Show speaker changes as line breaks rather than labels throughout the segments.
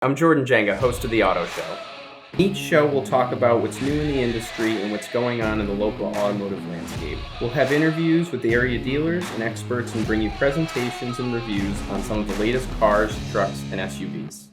I'm Jordan Jenga, host of The Auto Show. Each show we'll talk about what's new in the industry and what's going on in the local automotive landscape. We'll have interviews with the area dealers and experts and bring you presentations and reviews on some of the latest cars, trucks, and SUVs.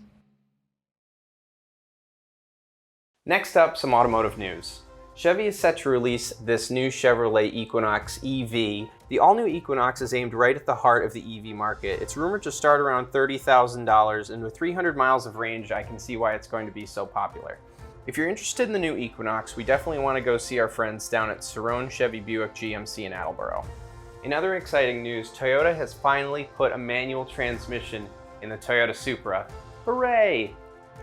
Next up, some automotive news. Chevy is set to release this new Chevrolet Equinox EV. The all-new Equinox is aimed right at the heart of the EV market. It's rumored to start around $30,000, and with 300 miles of range, I can see why it's going to be so popular. If you're interested in the new Equinox, we definitely want to go see our friends down at Cerrone Chevy Buick GMC in Attleboro. In other exciting news, Toyota has finally put a manual transmission in the Toyota Supra. Hooray!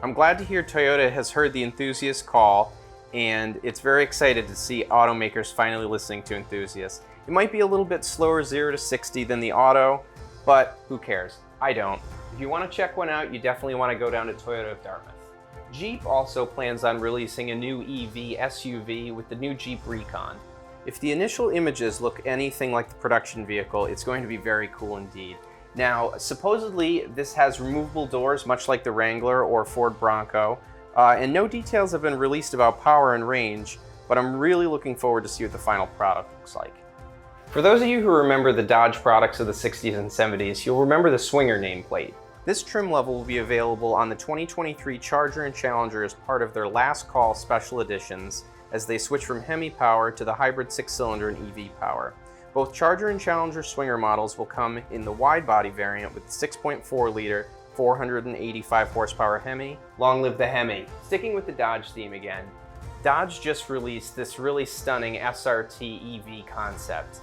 I'm glad to hear Toyota has heard the enthusiast call, and it's very excited to see automakers finally listening to enthusiasts. It might be a little bit slower 0 to 60 than the Auto, but who cares? I don't. If you want to check one out, you definitely want to go down to Toyota of Dartmouth. Jeep also plans on releasing a new EV SUV with the new Jeep Recon. If the initial images look anything like the production vehicle, it's going to be very cool indeed. Now, supposedly this has removable doors, much like the Wrangler or Ford Bronco, and no details have been released about power and range, but I'm really looking forward to see what the final product looks like. For those of you who remember the Dodge products of the 60s and 70s, you'll remember the Swinger nameplate. This trim level will be available on the 2023 Charger and Challenger as part of their last call special editions as they switch from Hemi power to the hybrid 6-cylinder and EV power. Both Charger and Challenger Swinger models will come in the wide body variant with the 6.4 liter 485 horsepower Hemi. Long live the Hemi. Sticking with the Dodge theme again, Dodge just released this really stunning SRT EV concept.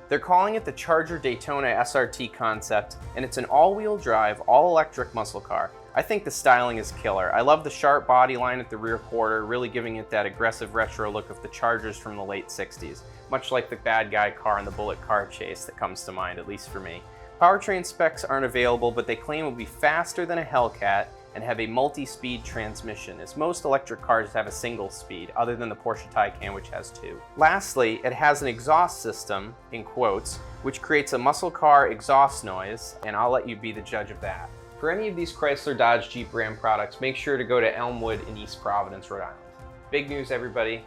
They're calling it the Charger Daytona SRT concept, and it's an all-wheel drive, all-electric muscle car. I think the styling is killer. I love the sharp body line at the rear quarter, really giving it that aggressive retro look of the Chargers from the late 60s, much like the bad guy car in the Bullitt car chase that comes to mind, at least for me. Powertrain specs aren't available, but they claim it will be faster than a Hellcat and have a multi-speed transmission, as most electric cars have a single speed, other than the Porsche Taycan, which has two. Lastly, it has an exhaust system, in quotes, which creates a muscle car exhaust noise, and I'll let you be the judge of that. For any of these Chrysler, Dodge, Jeep, Ram products, make sure to go to Elmwood in East Providence, Rhode Island. Big news, everybody.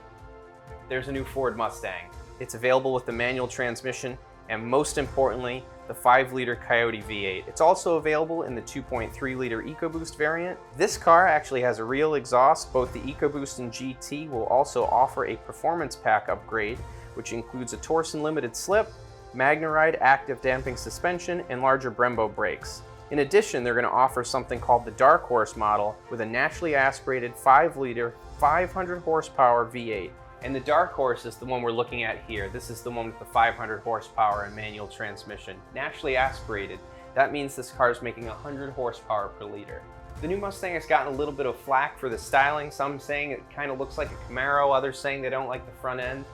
There's a new Ford Mustang. It's available with the manual transmission, and most importantly, the 5-liter Coyote V8. It's also available in the 2.3-liter EcoBoost variant. This car actually has a real exhaust. Both the EcoBoost and GT will also offer a performance pack upgrade, which includes a Torsen limited slip, MagneRide active damping suspension, and larger Brembo brakes. In addition, they're going to offer something called the Dark Horse model with a naturally aspirated 5-liter, 500 horsepower V8. And the Dark Horse is the one we're looking at here. This is the one with the 500 horsepower and manual transmission. Naturally aspirated. That means this car is making 100 horsepower per liter. The new Mustang has gotten a little bit of flack for the styling. Some saying it kind of looks like a Camaro, others saying they don't like the front end.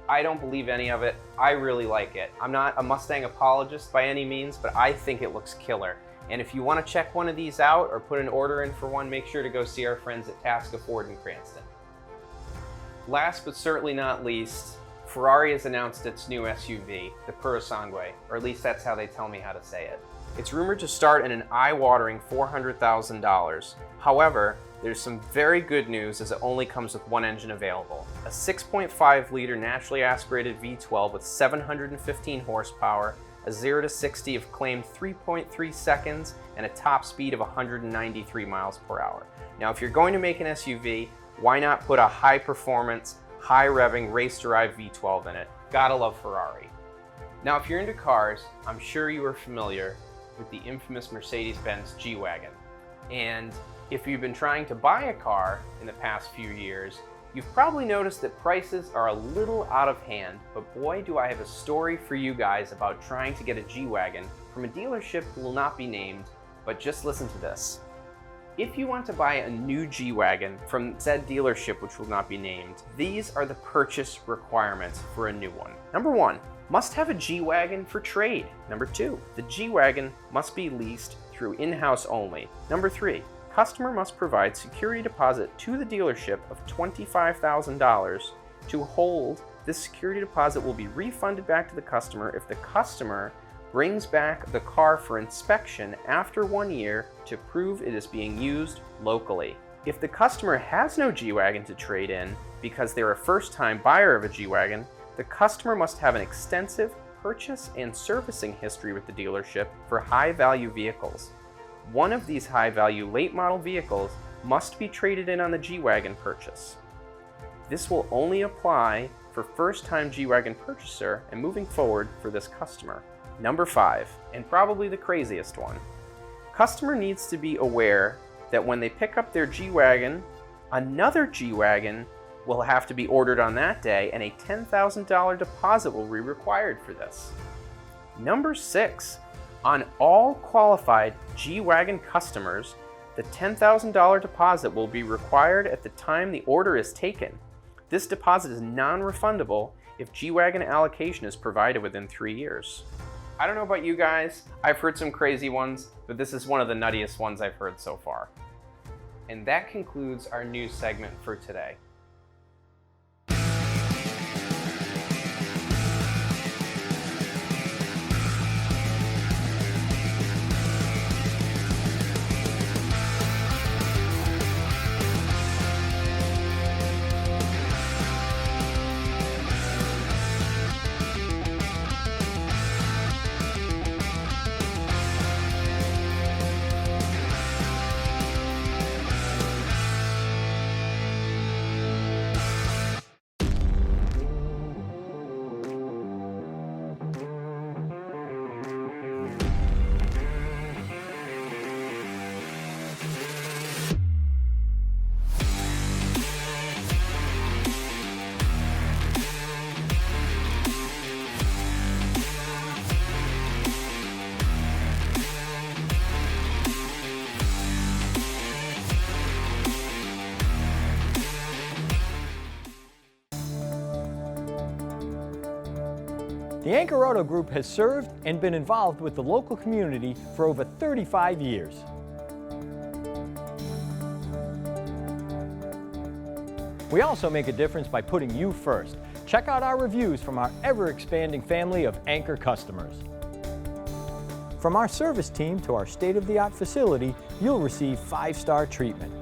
I don't believe any of it. I really like it. I'm not a Mustang apologist by any means, but I think it looks killer. And if you want to check one of these out or put an order in for one, make sure to go see our friends at Tasca Ford in Cranston. Last but certainly not least, Ferrari has announced its new SUV, the Purosangue, or at least that's how they tell me how to say it. It's rumored to start at an eye-watering $400,000. However, there's some very good news as it only comes with one engine available. A 6.5-liter naturally aspirated V12 with 715 horsepower, a 0 to 60 of claimed 3.3 seconds, and a top speed of 193 miles per hour. Now, if you're going to make an SUV, why not put a high-performance, high-revving, race-derived V12 in it? Gotta love Ferrari. Now, if you're into cars, I'm sure you are familiar with the infamous Mercedes-Benz G-Wagon. And if you've been trying to buy a car in the past few years, you've probably noticed that prices are a little out of hand, but boy, do I have a story for you guys about trying to get a G-Wagon from a dealership who will not be named, but just listen to this. If you want to buy a new G-Wagon from said dealership, which will not be named, these are the purchase requirements for a new one. Number 1, must have a G-Wagon for trade. Number 2, the G-Wagon must be leased through in-house only. Number 3, customer must provide security deposit to the dealership of $25,000 to hold. This security deposit will be refunded back to the customer if the customer brings back the car for inspection after 1 year to prove it is being used locally. If the customer has no G-Wagon to trade in because they're a first-time buyer of a G-Wagon, the customer must have an extensive purchase and servicing history with the dealership for high-value vehicles. One of these high-value late-model vehicles must be traded in on the G-Wagon purchase. This will only apply for first-time G-Wagon purchaser and moving forward for this customer. Number 5, and probably the craziest one. Customer needs to be aware that when they pick up their G-Wagon, another G-Wagon will have to be ordered on that day and a $10,000 deposit will be required for this. Number 6, on all qualified G-Wagon customers, the $10,000 deposit will be required at the time the order is taken. This deposit is non-refundable if G-Wagon allocation is provided within 3 years. I don't know about you guys, I've heard some crazy ones, but this is one of the nuttiest ones I've heard so far. And that concludes our news segment for today.
The Anchor Auto Group has served and been involved with the local community for over 35 years. We also make a difference by putting you first. Check out our reviews from our ever-expanding family of Anchor customers. From our service team to our state-of-the-art facility, you'll receive 5-star treatment.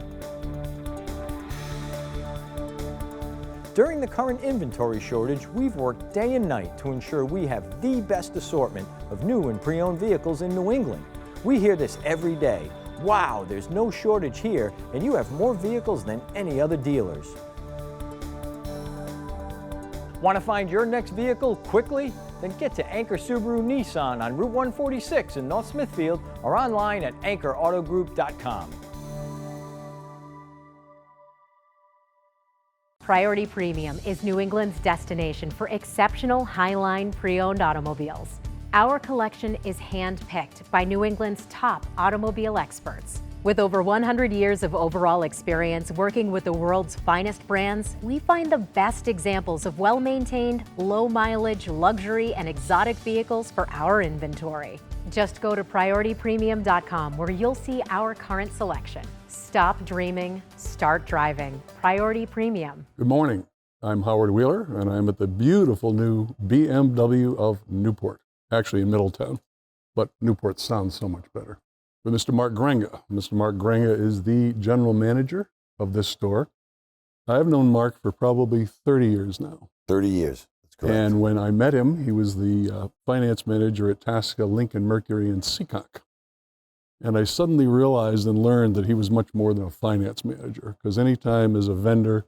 During the current inventory shortage, we've worked day and night to ensure we have the best assortment of new and pre-owned vehicles in New England. We hear this every day. Wow, there's no shortage here, and you have more vehicles than any other dealers. Want to find your next vehicle quickly? Then get to Anchor Subaru Nissan on Route 146 in North Smithfield or online at anchorautogroup.com.
Priority Premium is New England's destination for exceptional high-line pre-owned automobiles. Our collection is hand-picked by New England's top automobile experts. With over 100 years of overall experience working with the world's finest brands, we find the best examples of well-maintained, low-mileage, luxury, and exotic vehicles for our inventory. Just go to PriorityPremium.com where you'll see our current selection. Stop dreaming, start driving. Priority Premium.
Good morning. I'm Howard Wheeler, and I'm at the beautiful new BMW of Newport, actually in Middletown, but Newport sounds so much better. With Mr. Mark Grenga. Mr. Mark Grenga is the general manager of this store. I've known Mark for probably 30 years now.
30 years, that's correct.
And when I met him, he was the finance manager at Tasca, Lincoln, Mercury, and Seekonk. And I suddenly realized and learned that he was much more than a finance manager, because anytime as a vendor,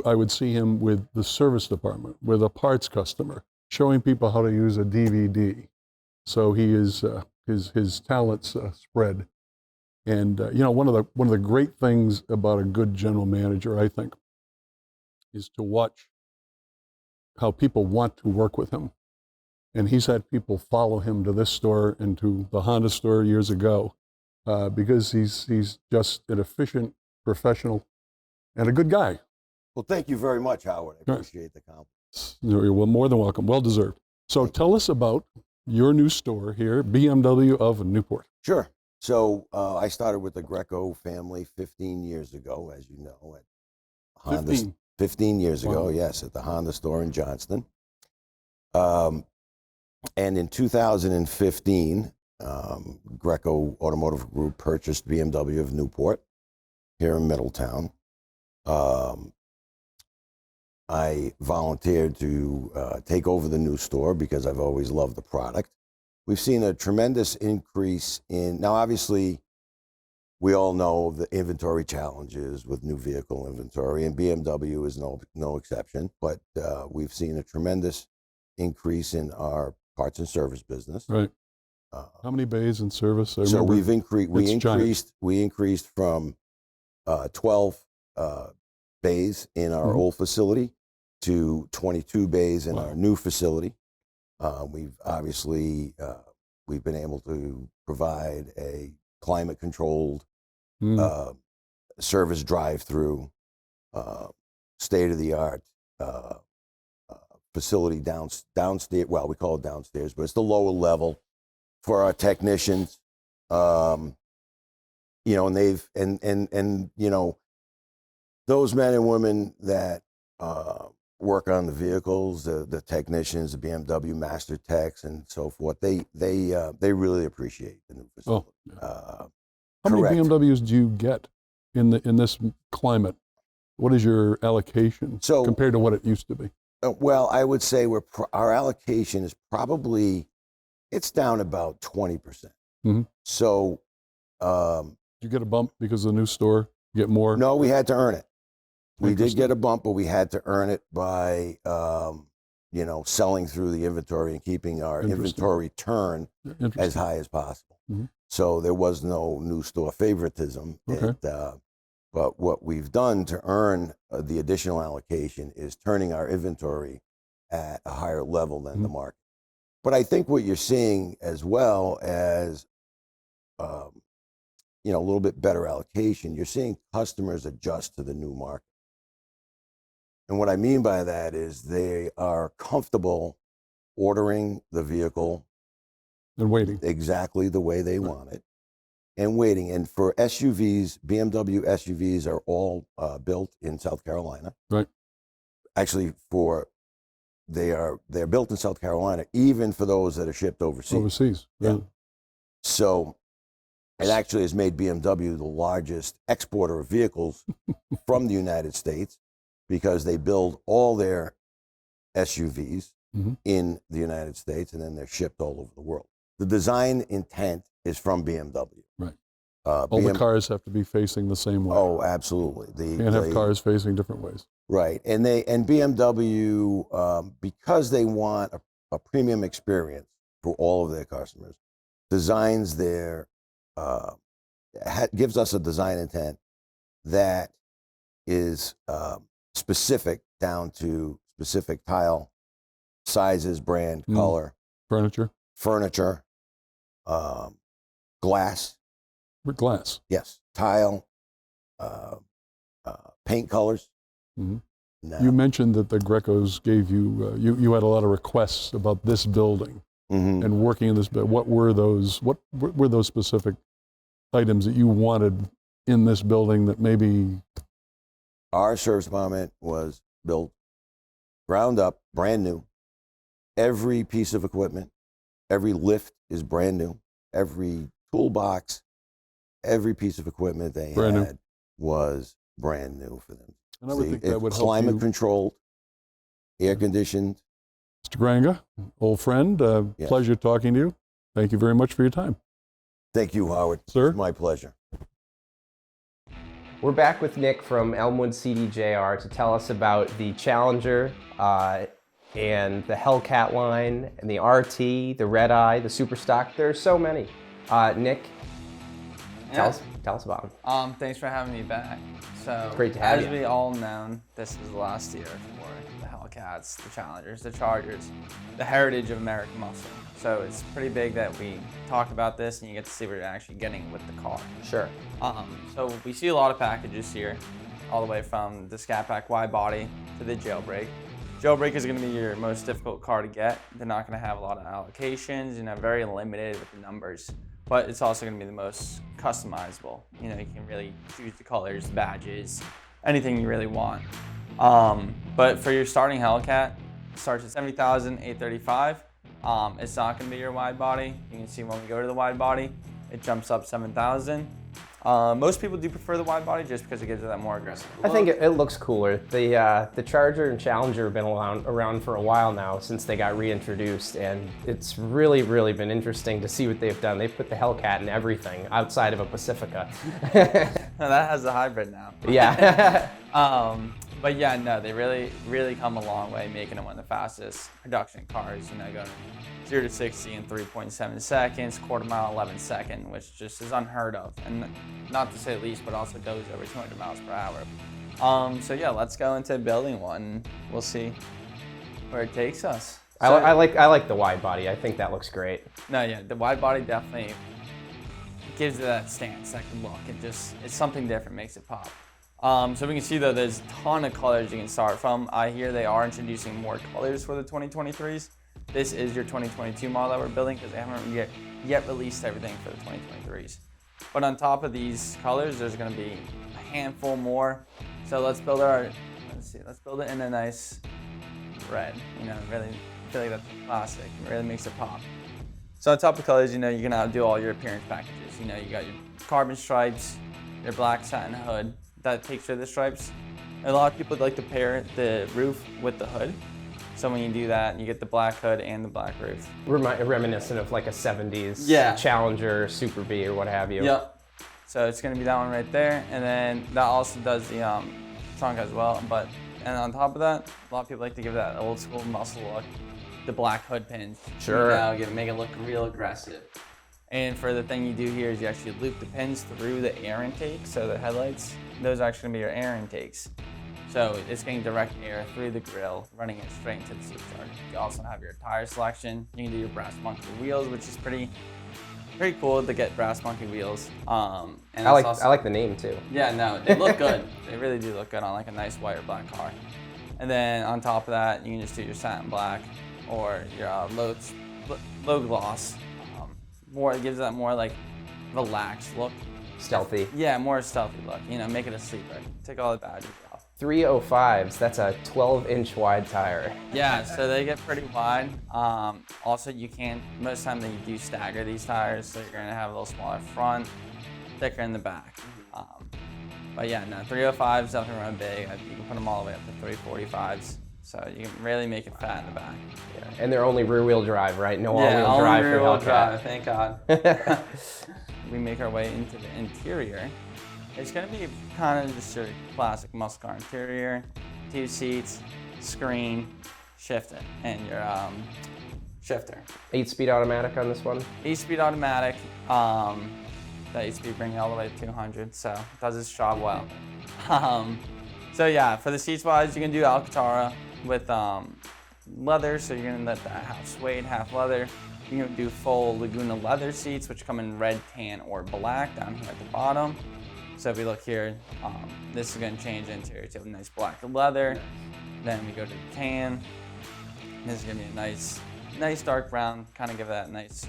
I would see him with the service department, with a parts customer, showing people how to use a DVD. So he is, his talents spread. And one of the great things about a good general manager, I think, is to watch how people want to work with him. And he's had people follow him to this store and to the Honda store years ago because he's just an efficient professional and a good guy.
Well, thank you very much, Howard. I appreciate the compliment.
You're more than welcome. Well deserved. So tell us about your new store here, BMW of Newport.
Sure. So I started with the Greco family 15 years ago, as you know, at Honda. 15 years ago, yes, at the Honda store in Johnston. And in 2015, Greco Automotive Group purchased BMW of Newport here in Middletown. I volunteered to take over the new store because I've always loved the product. We've seen a tremendous increase in, now obviously, we all know the inventory challenges with new vehicle inventory, and BMW is no exception, but we've seen a tremendous increase in our parts and service business.
Right. How many bays in service?
So we've increased.
Giant.
We increased from 12 bays in our old facility to 22 bays in our new facility. We've obviously we've been able to provide a climate-controlled service drive-through, state-of-the-art facility downstairs. Well, we call it downstairs, but it's the lower level for our technicians. And they've and those men and women that work on the vehicles, the technicians, the BMW master techs, and so forth. They really appreciate the new facility.
How many BMWs do you get in this climate? What is your allocation compared to what it used to be?
Well, I would say our allocation is probably, it's down about 20%.
Mm-hmm.
So,
did you get a bump because of the new store? You get more?
No, we had to earn it. We did get a bump, but we had to earn it by, selling through the inventory and keeping our inventory turn as high as possible.
Mm-hmm.
So there was no new store favoritism.
Okay.
But what we've done to earn the additional allocation is turning our inventory at a higher level than the market. But I think what you're seeing, as well as a little bit better allocation, you're seeing customers adjust to the new market. And what I mean by that is they are comfortable ordering the vehicle
and waiting
exactly the way they want it, and waiting. And for SUVs, BMW SUVs are all built in South Carolina.
Right.
Actually, they're built in South Carolina, even for those that are shipped overseas.
Overseas. Yeah.
So it actually has made BMW the largest exporter of vehicles from the United States, because they build all their SUVs in the United States, and then they're shipped all over the world. The design intent is from BMW.
Right. All the cars have to be facing the same way.
Oh, absolutely.
You can't have cars facing different ways.
Right. And BMW, because they want a premium experience for all of their customers, designs gives us a design intent that is specific down to specific tile sizes, brand, color, furniture, glass.
Glass.
Yes, tile, paint colors.
Mm-hmm.
No.
You mentioned that the Grecos gave you, you had a lot of requests about this building and working in this building. What were those specific items that you wanted in this building that maybe?
Our service department was built ground up, brand new. Every piece of equipment, every lift is brand new. Every toolbox, every piece of equipment they had was brand new for them.
And I would think that would help you.
Climate controlled, air conditioned.
Mr. Grenga, old friend,
Yes.
Pleasure talking to you. Thank you very much for your time.
Thank you, Howard.
Sir?
It's my pleasure.
We're back with Nick from Elmwood CDJR to tell us about the Challenger and the Hellcat line and the RT, the Red Eye, the Superstock. There are so many. Nick, tell us about them.
Thanks for having me back. So,
Great to have you.
As we all know, this is the last year for the Hellcats, the Challengers, the Chargers, the heritage of American muscle. So it's pretty big that we talk about this and you get to see what you're actually getting with the car.
Sure.
So we see a lot of packages here, all the way from the Scat Pack wide body to the Jailbreak. Jailbreak is going to be your most difficult car to get. They're not going to have a lot of allocations, very limited with the numbers. But it's also going to be the most customizable. You can really choose the colors, badges, anything you really want. But for your starting Hellcat, it starts at $70,835. It's not going to be your wide body. You can see when we go to the wide body, it jumps up 7,000. Most people do prefer the wide body just because it gives it that more aggressive look.
I think it looks cooler. The Charger and Challenger have been around for a while now since they got reintroduced, and it's really been interesting to see what they've done. They've put the Hellcat in everything outside of a Pacifica.
That has a hybrid now.
Yeah.
But yeah, no, they really come a long way, making it one of the fastest production cars. You know, going 0 to 60 in 3.7 seconds, quarter mile 11 seconds, which just is unheard of, and not to say the least, but also goes over 200 miles per hour. So yeah, let's go into building one. We'll see where it takes us. So,
I like the wide body. I think that looks great.
No, yeah, the wide body definitely gives it that stance, that look. It's something different, makes it pop. So we can see though, there's a ton of colors you can start from. I hear they are introducing more colors for the 2023s. This is your 2022 model that we're building because they haven't yet released everything for the 2023s. But on top of these colors, there's going to be a handful more. So let's build it in a nice red. You know, really feel like that's classic. It really makes it pop. So on top of colors, you know, you can outdo all your appearance packages. You know, you got your carbon stripes, your black satin hood that takes care of the stripes. And a lot of people like to pair the roof with the hood. So when you do that, you get the black hood and the black roof.
Reminiscent of like a 70s Challenger, Super B, or what have you.
Yep. So it's gonna be that one right there. And then that also does the trunk as well. And on top of that, a lot of people like to give that old school muscle look. The black hood pins.
Sure.
You know, make it look real aggressive. And for the thing you do here is you actually loop the pins through the air intake. So the headlights, those are actually gonna be your air intakes. So it's getting direct air through the grille, running it straight into the supercharger. You also have your tire selection. You can do your brass monkey wheels, which is pretty cool to get brass monkey wheels. And
I like the name too.
Yeah, no, they look good. They really do look good on like a nice white or black car. And then on top of that, you can just do your satin black or your low gloss. It gives that more like relaxed look.
Stealthy.
Yeah, more stealthy look. You know, make it a sleeper. Take all the badges off.
305s, that's a 12-inch wide tire.
Yeah, so they get pretty wide. Also, most of the time they do stagger these tires, so you're gonna have a little smaller front, thicker in the back. But yeah, no, 305s definitely run big. You can put them all the way up to 345s. So you can really make it fat in the back.
Yeah, and they're only rear-wheel drive, right? No all-wheel drive for
rear-wheel
Hellcat.
drive, thank God. We make our way into the interior. It's gonna be kind of just your classic muscle car interior. 2 seats, screen, shifter, and your shifter.
8-speed automatic on this one?
8-speed automatic. That 8-speed bringing it all the way to 200, so it does its job well. So yeah, for the seats wise, you can do Alcantara with leather, so you're gonna let that half suede, half leather. You can do full Laguna leather seats, which come in red, tan, or black down here at the bottom. So if we look here, this is gonna change the interior to a nice black leather. Then we go to the tan. This is gonna be a nice dark brown, kind of give that nice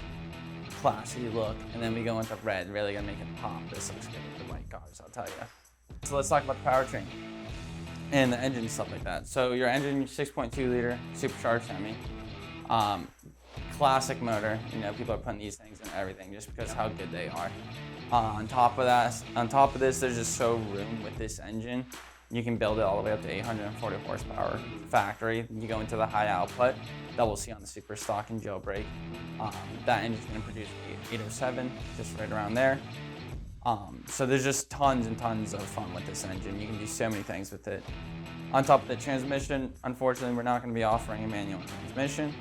classy look. And then we go into red, really gonna make it pop. This looks good with the white cars, I'll tell you. So let's talk about the powertrain and the engine and stuff like that. So your engine, 6.2 liter supercharged Hemi. Classic motor, you know, people are putting these things in everything just because how good they are. On top of this, there's just so room with this engine. You can build it all the way up to 840 horsepower factory. You go into the high output that we'll see on the super stock and jailbreak. That engine's gonna produce 807, just right around there. So there's just tons and tons of fun with this engine. You can do so many things with it. On top of the transmission, unfortunately, we're not gonna be offering a manual transmission.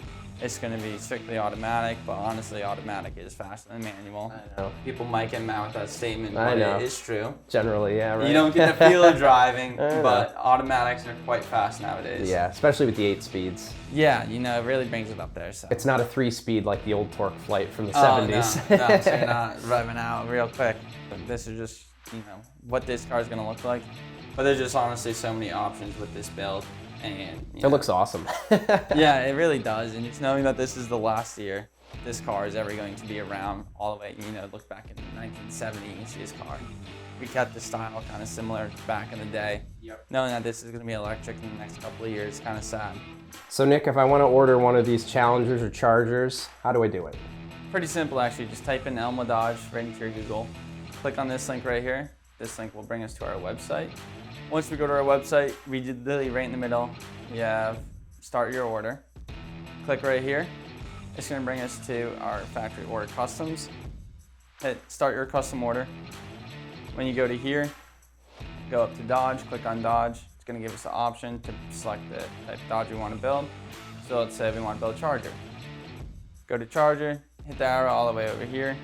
It's going to be strictly automatic, but honestly, automatic is faster than manual.
I know.
People might get mad with that statement,
I
but
know.
it is true.
Generally, yeah, right.
You don't get the feel of driving, but automatics are quite fast nowadays.
Yeah, especially with the 8 speeds.
Yeah, you know, it really brings it up there. So.
It's not a 3-speed like the old Torque Flight from the 70s.
No, so you're not revving out real quick. But this is just, you know, what this car is going to look like. But there's just honestly so many options with this build. And,
it looks awesome.
Yeah, it really does. And just knowing that this is the last year this car is ever going to be around all the way, you know, look back in 1970 and see this car. we kept the style kind of similar back in the day. Knowing that this is going to be electric in the next couple of years, kind of sad.
So Nick, if I want to order one of these Challengers or Chargers, how do I do it?
Pretty simple actually, just type in Elmwood Dodge right into your Google. Click on this link right here. This link will bring us to our website. Once we go to our website, we did literally right in the middle, we have start your order. Click right here. It's going to bring us to our factory order customs. Hit start your custom order. When you go to here, go up to Dodge, click on Dodge. It's going to give us the option to select the type of Dodge we want to build. So let's say we want to build a Charger. Go to Charger, hit the arrow all the way over here.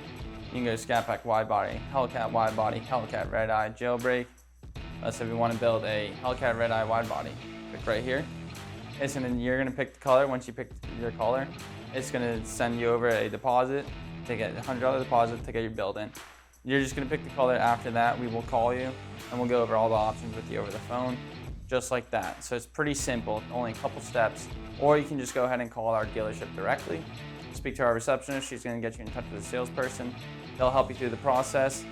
You can go to Scat Pack wide body, Hellcat wide body, Hellcat red eye, jailbreak. Let's say we want to build a Hellcat red eye wide body. Click right here. You're going to pick the color. Once you pick your color, it's going to send you over a deposit to get a $100 deposit to get your build in. You're just going to pick the color. After that, we will call you and we'll go over all the options with you over the phone, just like that. So it's pretty simple, only a couple steps. Or you can just go ahead and call our dealership directly. Speak to our receptionist. She's going to get you in touch with a salesperson. They'll help you through the process.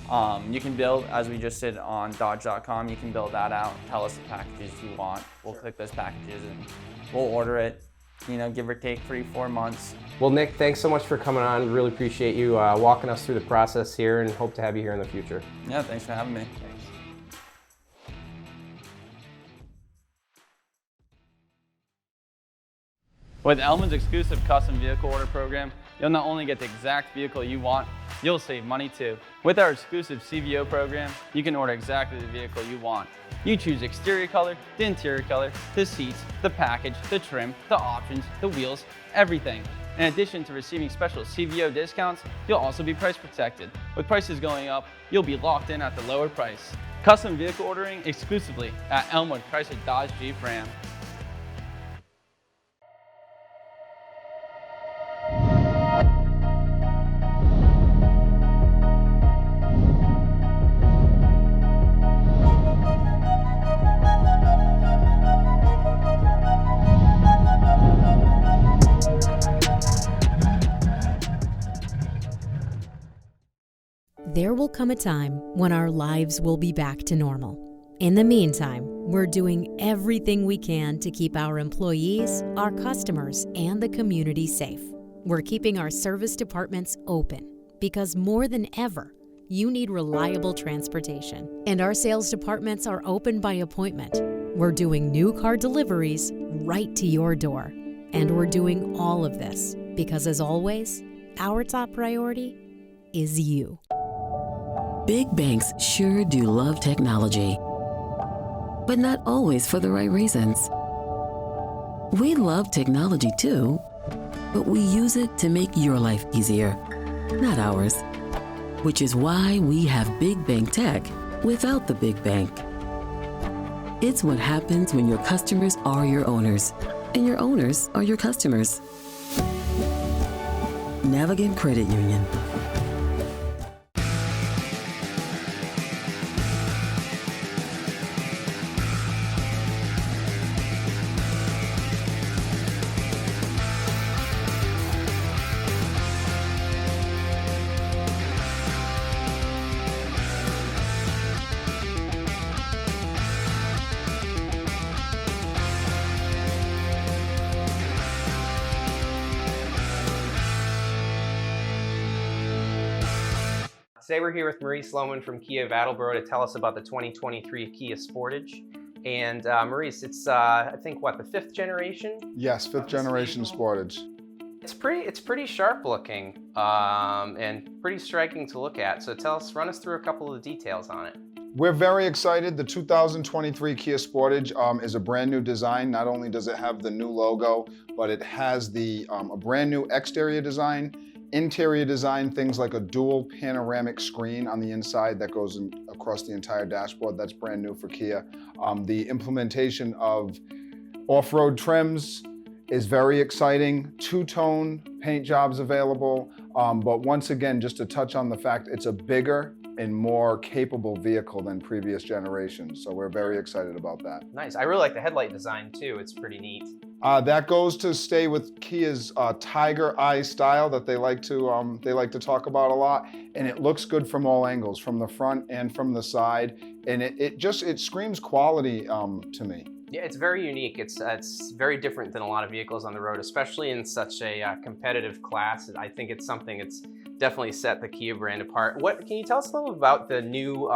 You can build, as we just did on Dodge.com, you can build that out, tell us the packages you want. We'll click those packages and we'll order it, give or take 3-4 months.
Well, Nick, thanks so much for coming on. Really appreciate you walking us through the process here and hope to have you here in the future.
Yeah, thanks for having me.
Thanks.
With Elmwood's exclusive custom vehicle order program, you'll not only get the exact vehicle you want, you'll save money too. With our exclusive CVO program, you can order exactly the vehicle you want. You choose exterior color, the interior color, the seats, the package, the trim, the options, the wheels, everything. In addition to receiving special CVO discounts, you'll also be price protected. With prices going up, you'll be locked in at the lower price. Custom vehicle ordering exclusively at Elmwood Chrysler Dodge Jeep Ram.
There will come a time when our lives will be back to normal. In the meantime, we're doing everything we can to keep our employees, our customers, and the community safe. We're keeping our service departments open because more than ever, you need reliable transportation. And our sales departments are open by appointment. We're doing new car deliveries right to your door. And we're doing all of this because, as always, our top priority is you.
Big banks sure do love technology, but not always for the right reasons. We love technology too, but we use it to make your life easier, not ours. Which is why we have Big Bank Tech without the big bank. It's what happens when your customers are your owners, and your owners are your customers. Navigant Credit Union.
Today we're here with Marie Sloman from Kia of Attleboro to tell us about the 2023 Kia Sportage. And Maurice, it's I think what, the 5th generation?
Yes, 5th generation Sportage.
It's pretty sharp looking and pretty striking to look at. So run us through a couple of the details on it.
We're very excited. The 2023 Kia Sportage is a brand new design. Not only does it have the new logo, but it has a brand new exterior design. Interior design, things like a dual panoramic screen on the inside that goes across the entire dashboard. That's brand new for Kia. The implementation of off-road trims is very exciting. Two-tone paint jobs available. But once again, just to touch on the fact, it's a bigger and more capable vehicle than previous generations. So we're very excited about that.
Nice. I really like the headlight design too. It's pretty neat.
That goes to stay with Kia's tiger eye style that they like to talk about a lot, and it looks good from all angles, from the front and from the side, and it screams quality to me.
Yeah, it's very unique. It's very different than a lot of vehicles on the road, especially in such a competitive class. I think it's something that's definitely set the Kia brand apart. Can you tell us a little about the new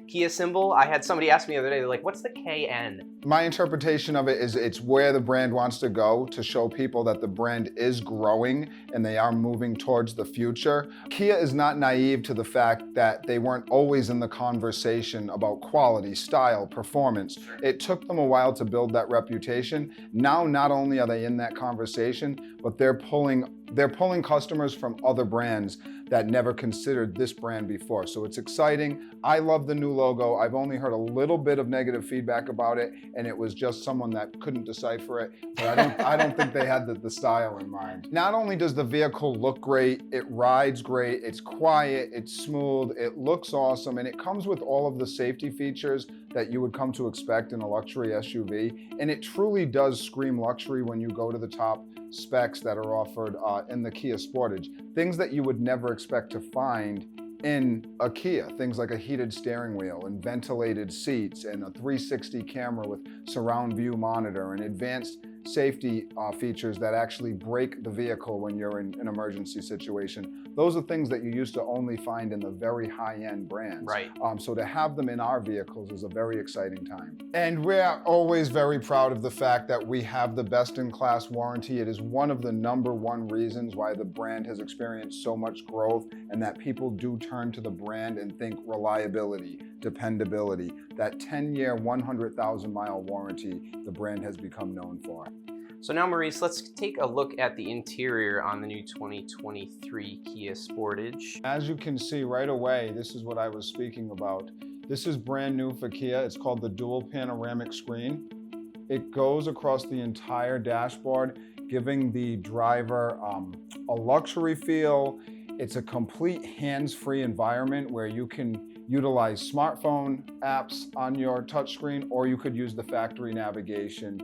Kia symbol? I had somebody ask me the other day, they're like, what's the KN?
My interpretation of it is it's where the brand wants to go to show people that the brand is growing and they are moving towards the future. Kia is not naive to the fact that they weren't always in the conversation about quality, style, performance. It took them a while to build that reputation. Now, not only are they in that conversation, but they're pulling customers from other brands that never considered this brand before. So it's exciting. I love the new logo. I've only heard a little bit of negative feedback about it, and it was just someone that couldn't decipher it. But I don't think they had the style in mind. Not only does the vehicle look great, it rides great, it's quiet, it's smooth, it looks awesome, and it comes with all of the safety features that you would come to expect in a luxury SUV. And it truly does scream luxury when you go to the top specs that are offered in the Kia Sportage. Things that you would never expect to find in a Kia. Things like a heated steering wheel and ventilated seats and a 360 camera with surround view monitor and advanced safety features that actually brake the vehicle when you're in an emergency situation. Those are things that you used to only find in the very high-end brands.
Right.
So to have them in our vehicles is a very exciting time. And we're always very proud of the fact that we have the best-in-class warranty. It is one of the #1 reasons why the brand has experienced so much growth, and that people do turn to the brand and think reliability, dependability. That 10-year, 100,000-mile warranty the brand has become known for.
So now, Maurice, let's take a look at the interior on the new 2023 Kia Sportage.
As you can see right away, this is what I was speaking about. This is brand new for Kia. It's called the dual panoramic screen. It goes across the entire dashboard, giving the driver a luxury feel. It's a complete hands-free environment where you can utilize smartphone apps on your touchscreen, or you could use the factory navigation.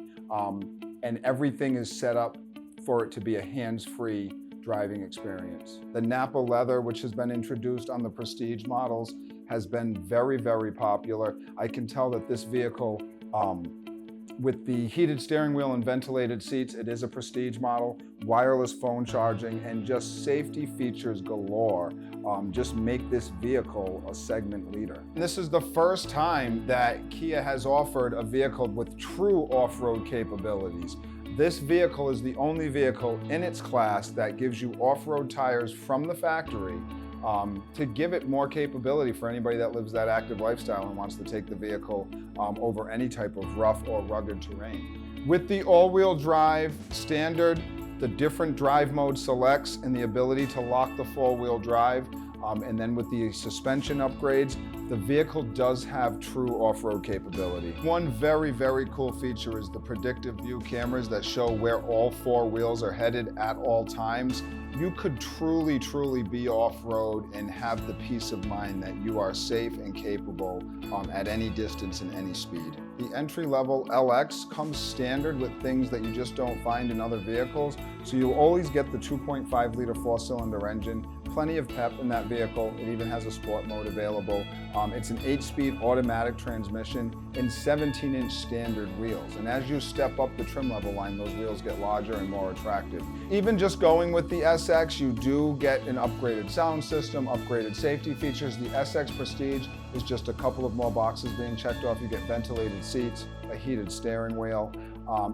And everything is set up for it to be a hands-free driving experience. The Napa leather, which has been introduced on the Prestige models, has been very, very popular. I can tell that this vehicle, with the heated steering wheel and ventilated seats, it is a Prestige model, wireless phone charging, and just safety features galore just make this vehicle a segment leader. This is the first time that Kia has offered a vehicle with true off-road capabilities. This vehicle is the only vehicle in its class that gives you off-road tires from the factory to give it more capability for anybody that lives that active lifestyle and wants to take the vehicle over any type of rough or rugged terrain. With the all-wheel drive standard, the different drive mode selects, and the ability to lock the four-wheel drive, and then with the suspension upgrades, the vehicle does have true off-road capability. One very, very cool feature is the predictive view cameras that show where all four wheels are headed at all times. You could truly, truly be off-road and have the peace of mind that you are safe and capable at any distance and any speed. The entry-level LX comes standard with things that you just don't find in other vehicles, so you'll always get the 2.5-liter four-cylinder engine, plenty of pep in that vehicle. It even has a sport mode available. It's an 8-speed automatic transmission and 17-inch standard wheels. And as you step up the trim level line, those wheels get larger and more attractive. Even just going with the SX, you do get an upgraded sound system, upgraded safety features. The SX Prestige is just a couple of more boxes being checked off. You get ventilated seats, a heated steering wheel,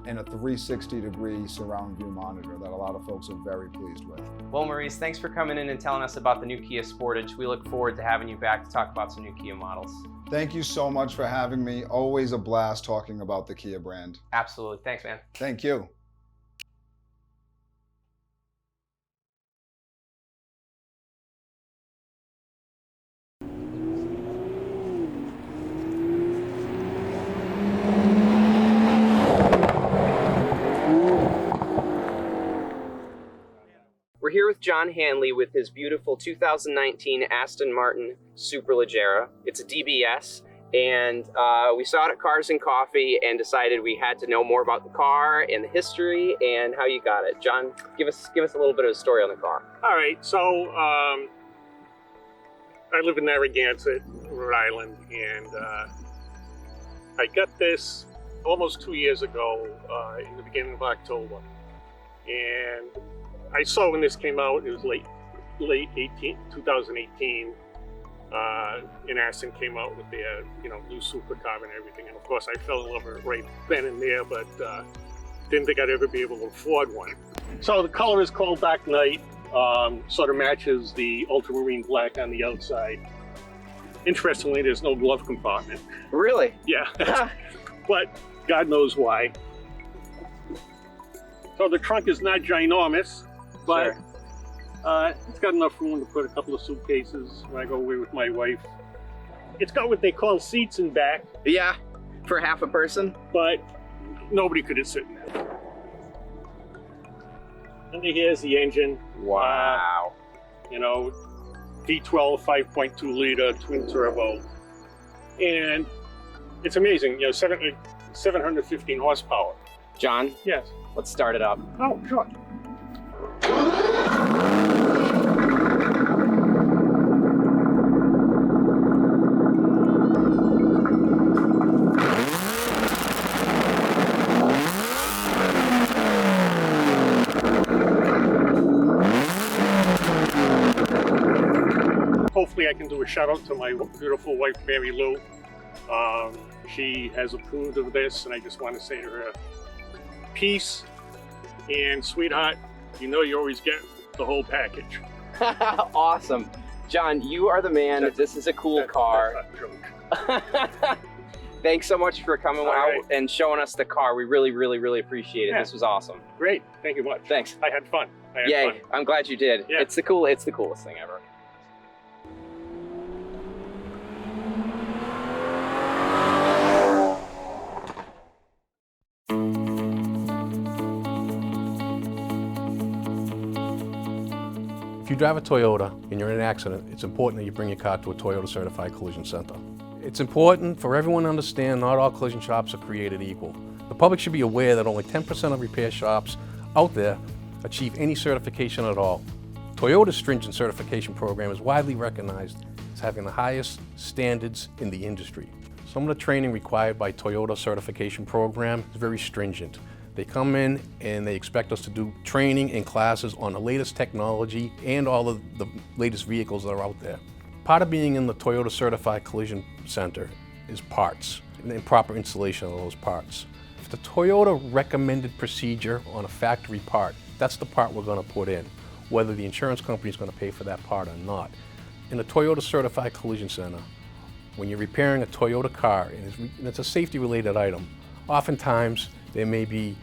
and a 360-degree surround view monitor that a lot of folks are very pleased with.
Well, Maurice, thanks for coming in and telling us about the new Kia Sportage. We look forward to having you back to talk about some new Kia models.
Thank you so much for having me. Always a blast talking about the Kia brand.
Absolutely. Thanks, man.
Thank you.
We're here with John John Hanley with his beautiful 2019 Aston Martin Superleggera. It's a DBS, and we saw it at Cars and Coffee and decided we had to know more about the car and the history and how you got it. John, give us a little bit of a story on the car.
All right, so I live in Narragansett, Rhode Island, and I got this almost 2 years ago in the beginning of October. And I saw when this came out, it was late 2018. And Aston came out with their, new supercar and everything. And of course, I fell in love with it right then and there, but didn't think I'd ever be able to afford one. So the color is called Dark Knight, sort of matches the ultramarine black on the outside. Interestingly, there's no glove compartment.
Really?
Yeah, but God knows why. So the trunk is not ginormous, but it's got enough room to put a couple of suitcases when I go away with my wife. It's got what they call seats in back.
Yeah, for half a person.
But nobody could sit in that. And here's the engine.
Wow.
V12 5.2 liter twin turbo. And it's amazing, 715 horsepower.
John?
Yes.
Let's start it up.
Oh, sure. Hopefully I can do a shout out to my beautiful wife, Mary Lou. She has approved of this, and I just want to say to her, peace, and sweetheart, you always get the whole package.
Awesome. John, you are the man. This is a cool car.
That's not a joke.
Thanks so much for coming out
right.
and showing us the car. We really, really, really appreciate it.
Yeah.
This was awesome.
Great. Thank you much.
Thanks.
I had fun.
Yay.
Fun.
I'm glad you did.
Yeah.
It's the coolest thing ever.
If you drive a Toyota and you're in an accident, it's important that you bring your car to a Toyota Certified Collision Center. It's important for everyone to understand not all collision shops are created equal. The public should be aware that only 10% of repair shops out there achieve any certification at all. Toyota's stringent certification program is widely recognized as having the highest standards in the industry. Some of the training required by Toyota certification program is very stringent. They come in and they expect us to do training and classes on the latest technology and all of the latest vehicles that are out there. Part of being in the Toyota Certified Collision Center is parts and proper installation of those parts. If the Toyota recommended procedure on a factory part, that's the part we're going to put in, whether the insurance company is going to pay for that part or not. In the Toyota Certified Collision Center, when you're repairing a Toyota car and it's a safety-related item, oftentimes there may be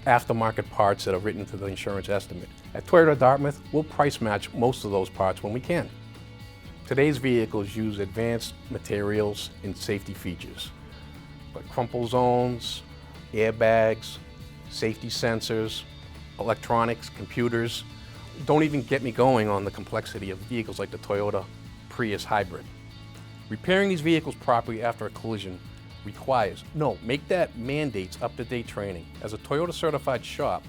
aftermarket parts that are written to the insurance estimate. At Toyota Dartmouth, we'll price match most of those parts when we can. Today's vehicles use advanced materials and safety features, like crumple zones, airbags, safety sensors, electronics, computers. Don't even get me going on the complexity of vehicles like the Toyota Prius Hybrid. Repairing these vehicles properly after a collision make that mandates up-to-date training. As a Toyota certified shop,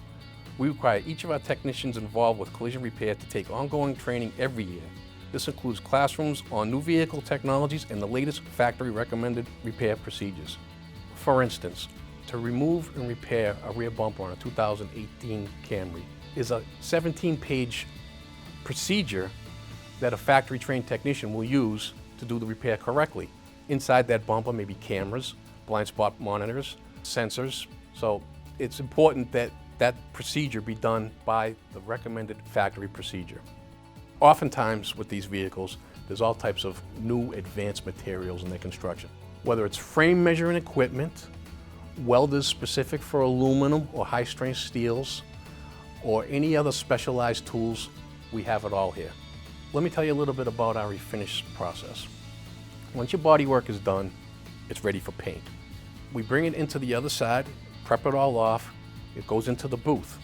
we require each of our technicians involved with collision repair to take ongoing training every year. This includes classrooms on new vehicle technologies and the latest factory recommended repair procedures. For instance, to remove and repair a rear bumper on a 2018 Camry is a 17-page procedure that a factory trained technician will use to do the repair correctly. Inside that bumper may be cameras, blind spot monitors, sensors. So it's important that that procedure be done by the recommended factory procedure. Oftentimes with these vehicles, there's all types of new advanced materials in their construction. Whether it's frame measuring equipment, welders specific for aluminum or high-strength steels, or any other specialized tools, we have it all here. Let me tell you a little bit about our refinish process. Once your bodywork is done, it's ready for paint. We bring it into the other side, prep it all off, it goes into the booth.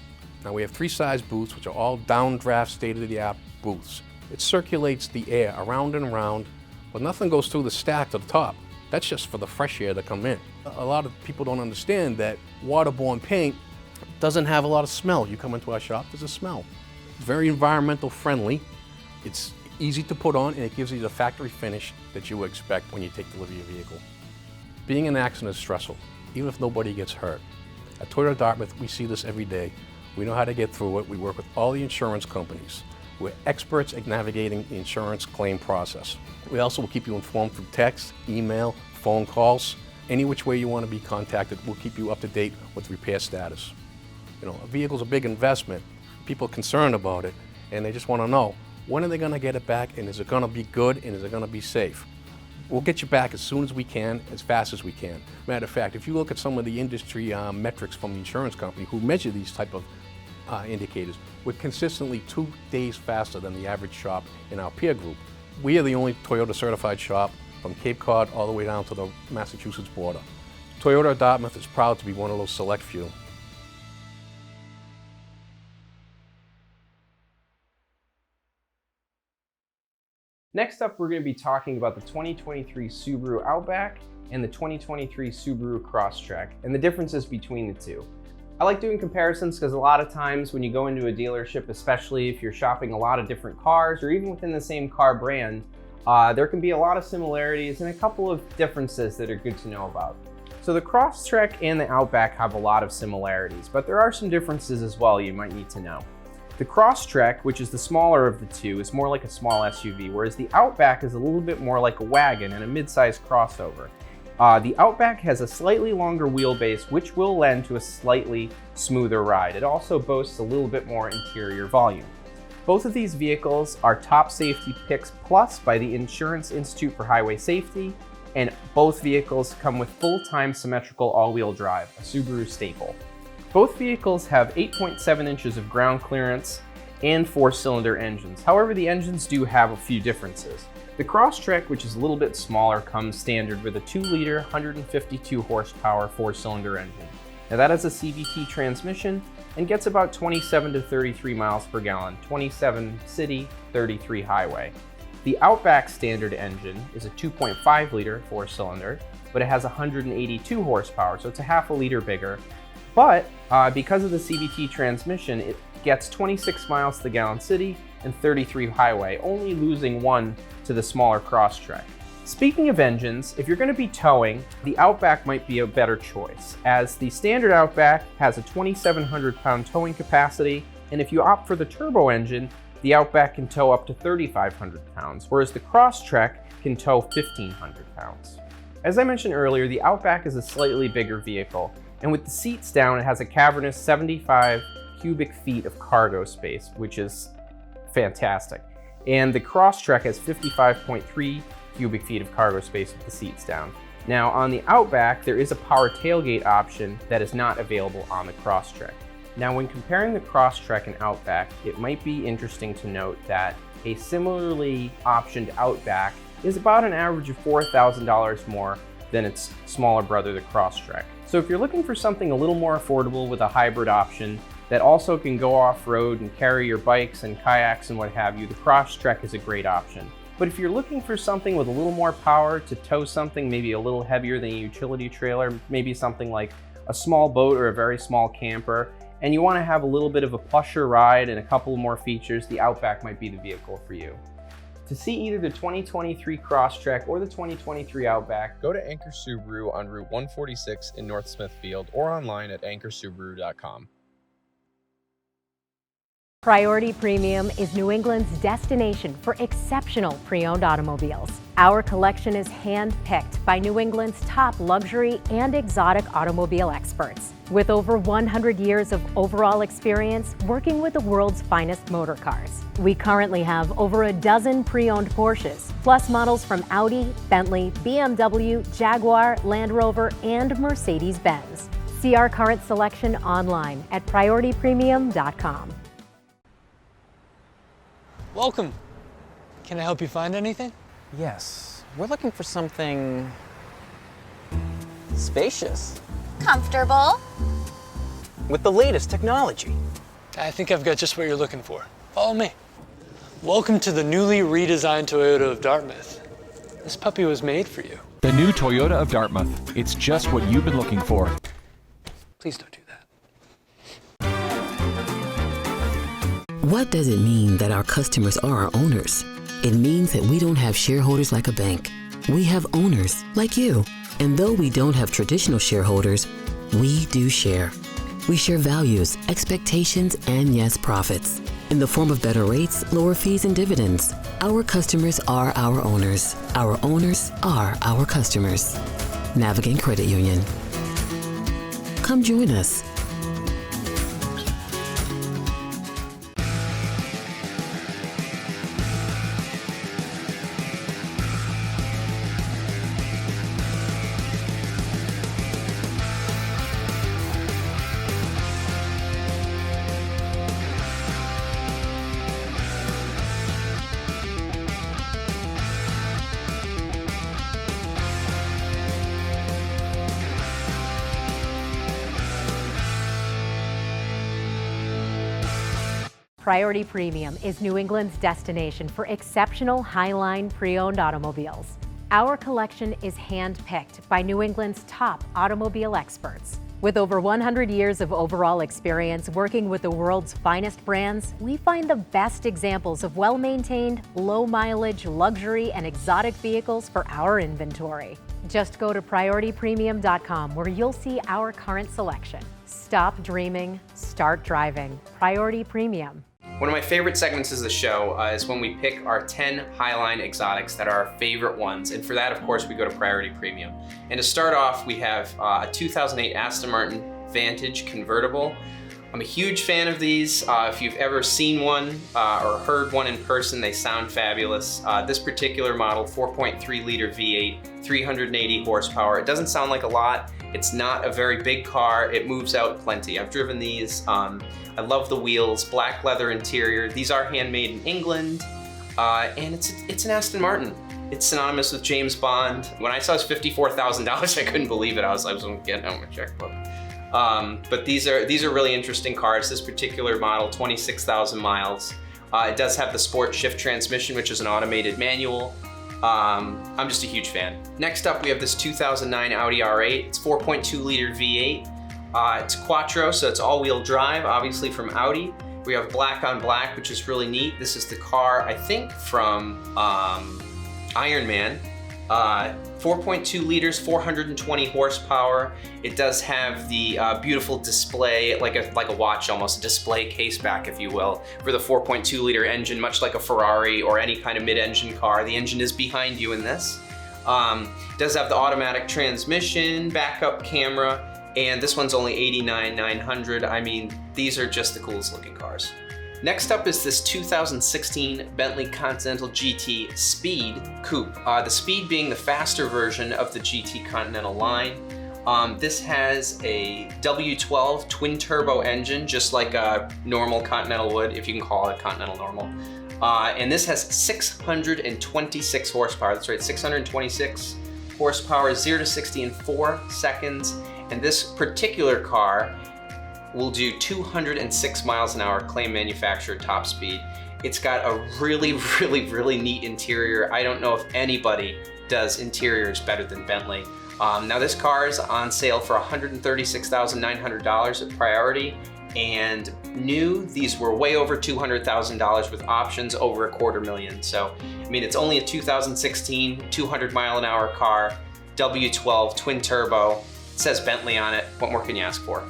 Now we have 3 size booths, which are all downdraft, state-of-the-art booths. It circulates the air around and around, but nothing goes through the stack to the top. That's just for the fresh air to come in. A lot of people don't understand that waterborne paint doesn't have a lot of smell. You come into our shop, there's a smell. It's very environmental friendly. It's easy to put on, and it gives you the factory finish that you would expect when you take delivery of your vehicle. Being in an accident is stressful, even if nobody gets hurt. At Toyota Dartmouth, we see this every day. We know how to get through it. We work with all the insurance companies. We're experts at navigating the insurance claim process. We also will keep you informed through text, email, phone calls. Any which way you want to be contacted, we'll keep you up to date with repair status. You know, a vehicle's a big investment. People are concerned about it, and they just want to know, when are they going to get it back, and is it going to be good, and is it going to be safe? We'll get you back as soon as we can, as fast as we can. Matter of fact, if you look at some of the industry metrics from the insurance company who measure these type of indicators, we're consistently 2 days faster than the average shop in our peer group. We are the only Toyota certified shop from Cape Cod all the way down to the Massachusetts border. Toyota Dartmouth is proud to be one of those select few.
Next up, we're going to be talking about the 2023 Subaru Outback and the 2023 Subaru Crosstrek and the differences between the two. I like doing comparisons because a lot of times when you go into a dealership, especially if you're shopping a lot of different cars or even within the same car brand, there can be a lot of similarities and a couple of differences that are good to know about. So the Crosstrek and the Outback have a lot of similarities, but there are some differences as well you might need to know. The Crosstrek, which is the smaller of the two, is more like a small SUV, whereas the Outback is a little bit more like a wagon and a mid-sized crossover. The Outback has a slightly longer wheelbase, which will lend to a slightly smoother ride. It also boasts a little bit more interior volume. Both of these vehicles are top safety picks plus by the Insurance Institute for Highway Safety, and both vehicles come with full-time symmetrical all-wheel drive, a Subaru staple. Both vehicles have 8.7 inches of ground clearance and 4-cylinder engines. However, the engines do have a few differences. The Crosstrek, which is a little bit smaller, comes standard with a 2-liter, 152 horsepower 4-cylinder engine. Now that has a CVT transmission and gets about 27 to 33 miles per gallon, 27 city, 33 highway. The Outback standard engine is a 2.5-liter 4-cylinder, but it has 182 horsepower, so it's a half a liter bigger. But because of the CVT transmission, it gets 26 miles to the gallon city and 33 highway, only losing 1 to the smaller Crosstrek. Speaking of engines, if you're going to be towing, the Outback might be a better choice, as the standard Outback has a 2,700 pound towing capacity, and if you opt for the turbo engine, the Outback can tow up to 3,500 pounds, whereas the Crosstrek can tow 1,500 pounds. As I mentioned earlier, the Outback is a slightly bigger vehicle, and with the seats down, it has a cavernous 75 cubic feet of cargo space, which is fantastic. And the Crosstrek has 55.3 cubic feet of cargo space with the seats down. Now on the Outback, there is a power tailgate option that is not available on the Crosstrek. Now when comparing the Crosstrek and Outback, it might be interesting to note that a similarly optioned Outback is about an average of $4,000 more than its smaller brother, the Crosstrek. So if you're looking for something a little more affordable with a hybrid option that also can go off-road and carry your bikes and kayaks and what have you, the Crosstrek is a great option. But if you're looking for something with a little more power to tow something maybe a little heavier than a utility trailer, maybe something like a small boat or a very small camper, and you want to have a little bit of a plusher ride and a couple more features, the Outback might be the vehicle for you. To see either the 2023 Crosstrek or the 2023 Outback,
go to Anchor Subaru on Route 146 in North Smithfield or online at anchorsubaru.com.
Priority Premium is New England's destination for exceptional pre-owned automobiles. Our collection is hand-picked by New England's top luxury and exotic automobile experts. With over 100 years of overall experience working with the world's finest motor cars. We currently have over a dozen pre-owned Porsches, plus models from Audi, Bentley, BMW, Jaguar, Land Rover, and Mercedes-Benz. See our current selection online at PriorityPremium.com.
Welcome. Can I help you find anything?
Yes, we're looking for something spacious.
Comfortable.
With the latest technology.
I think I've got just what you're looking for. Follow me. Welcome to the newly redesigned Toyota of Dartmouth. This puppy was made for you.
The new Toyota of Dartmouth. It's just what you've been looking for.
Please don't do that.
What does it mean that our customers are our owners? It means that we don't have shareholders like a bank. We have owners like you. And though we don't have traditional shareholders, we do share. We share values, expectations, and yes, profits. In the form of better rates, lower fees, and dividends. Our customers are our owners. Our owners are our customers. Navigant Credit Union. Come join us.
Priority Premium is New England's destination for exceptional high-line pre-owned automobiles. Our collection is hand-picked by New England's top automobile experts. With over 100 years of overall experience working with the world's finest brands, we find the best examples of well-maintained, low-mileage, luxury, and exotic vehicles for our inventory. Just go to PriorityPremium.com where you'll see our current selection. Stop dreaming, start driving. Priority Premium.
One of my favorite segments of the show is when we pick our 10 Highline exotics that are our favorite ones. And for that, of course, we go to Priority Premium. And to start off, we have a 2008 Aston Martin Vantage convertible. I'm a huge fan of these. If you've ever seen one or heard one in person, they sound fabulous. This particular model, 4.3 liter V8, 380 horsepower. It doesn't sound like a lot. It's not a very big car. It moves out plenty. I've driven these. I love the wheels, black leather interior. These are handmade in England, and it's an Aston Martin. It's synonymous with James Bond. When I saw it's $54,000, I couldn't believe it. I was getting out my checkbook. But these are really interesting cars. This particular model, 26,000 miles. It does have the sport shift transmission, which is an automated manual. I'm just a huge fan. Next up, we have this 2009 Audi R8. It's 4.2 liter V8. It's quattro, so it's all-wheel drive, obviously from Audi. We have black on black, which is really neat. This is the car, I think, from Iron Man. 4.2 liters, 420 horsepower. It does have the beautiful display, like a watch almost, a display case back, if you will, for the 4.2 liter engine, much like a Ferrari or any kind of mid-engine car. The engine is behind you in this. It does have the automatic transmission, backup camera, and this one's only $89,900. I mean, these are just the coolest looking cars. Next up is this 2016 Bentley Continental GT Speed Coupe. The Speed being the faster version of the GT Continental line. This has a W12 twin turbo engine, just like a normal Continental would, if you can call it Continental normal. And this has 626 horsepower. That's right, 626 horsepower, 0 to 60 in 4 seconds. And this particular car will do 206 miles an hour, claim manufacturer top speed. It's got a really neat interior. I don't know if anybody does interiors better than Bentley. Now this car is on sale for $136,900 at Priority, and new, these were way over $200,000 with options over $250,000. So, I mean, it's only a 2016 200 mile an hour car, W12 twin turbo. It says Bentley on it. What more can you ask for?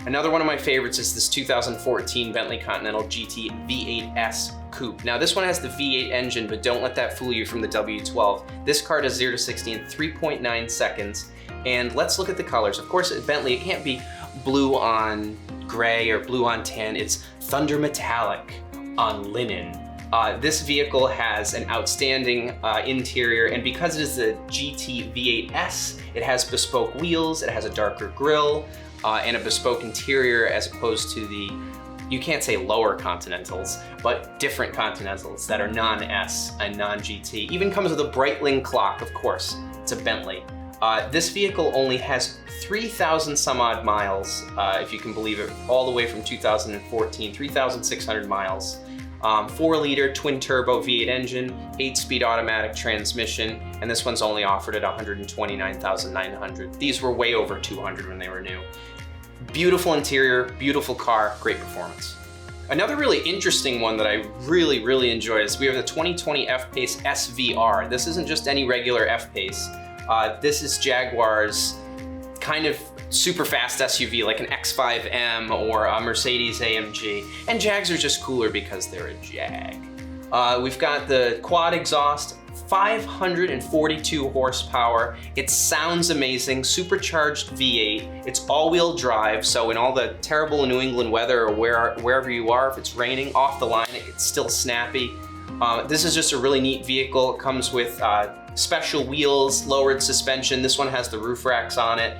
Another one of my favorites is this 2014 Bentley Continental GT V8S Coupe. Now this one has the V8 engine, but don't let that fool you from the W12. This car does 0 to 60 in 3.9 seconds. And let's look at the colors. Of course, at Bentley, it can't be blue on gray or blue on tan. It's thunder metallic on linen. This vehicle has an outstanding interior, and because it is the GT V8S, it has bespoke wheels, it has a darker grille, and a bespoke interior as opposed to the, you can't say lower Continentals, but different Continentals that are non-S and non-GT. Even comes with a Breitling clock, of course. It's a Bentley. This vehicle only has 3,000 some odd miles, if you can believe it, all the way from 2014, 3,600 miles. 4-liter twin-turbo V8 engine, 8-speed automatic transmission, and this one's only offered at $129,900. These were way over 200 when they were new. Beautiful interior, beautiful car, great performance. Another really interesting one that I really enjoy is we have the 2020 F-Pace SVR. This isn't just any regular F-Pace. This is Jaguar's kind of super fast SUV, like an X5M or a Mercedes AMG. And Jags are just cooler because they're a Jag. We've got the quad exhaust, 542 horsepower. It sounds amazing, supercharged V8. It's all-wheel drive, so in all the terrible New England weather or wherever you are, if it's raining, off the line, it's still snappy. This is just a really neat vehicle. It comes with special wheels, lowered suspension. This one has the roof racks on it.